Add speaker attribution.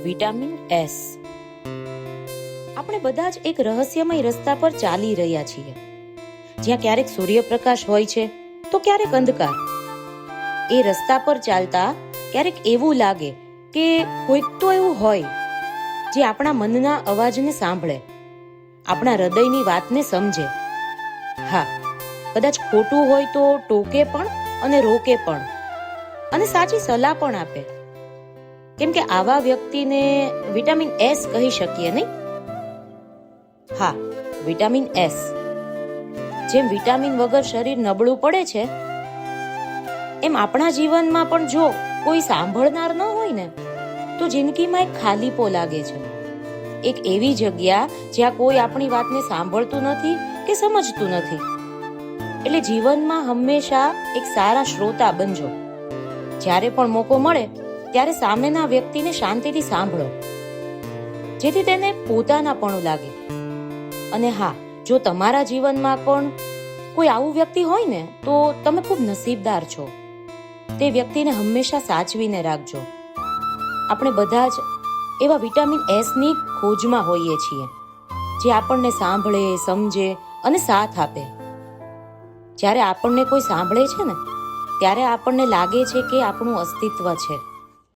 Speaker 1: Vitamin S. આપણે બધા જ એક રહસ્યમય રસ્તા પર ચાલી રહ્યા છીએ, જ્યાં ક્યારેક સૂર્યપ્રકાશ હોય છે તો ક્યારેક અંધકાર. એ રસ્તા પર ચાલતા ક્યારેક એવું લાગે કે કોઈક તો એવું હોય જે આપણા મનના અવાજને સાંભળે, આપણા હૃદયની વાતને સમજે. હા, કદાચ ખોટું હોય તો ટોકે પણ અને રોકે પણ અને સાચી સલાહ પણ આપે. કેમ કે આવા વ્યક્તિને વિટામિન એસ કહી શકીએ, નહીં? હા, વિટામિન એસ. જેમ વિટામિન વગર શરીર નબળું પડે છે, એમ આપણા જીવનમાં પણ જો કોઈ સાંભળનાર ન હોય ને તો જિંદગીમાં એક ખાલીપો લાગે છે. એક એવી જગ્યા જ્યાં કોઈ આપણી વાતને સાંભળતું નથી કે સમજતું નથી. એટલે જીવનમાં હંમેશા એક સારા શ્રોતા બનજો. જ્યારે પણ મોકો મળે ત્યારે સામેના વ્યક્તિને શાંતિથી સાંભળો, જેથી તેને પોતાનાપણું લાગે. અને હા, જો તમારા જીવનમાં પણ કોઈ આવું વ્યક્તિ હોય ને તો તમે ખૂબ નસીબદાર છો. તે વ્યક્તિને હંમેશા સાચવીને રાખજો. આપણે બધા જ એવા વિટામિન એસ ની ખોજમાં હોઈએ છીએ, જે આપણને સાંભળે, સમજે અને સાથ આપે. જ્યારે આપણને કોઈ સાંભળે છે ને ત્યારે આપણને લાગે છે કે આપણું અસ્તિત્વ છે.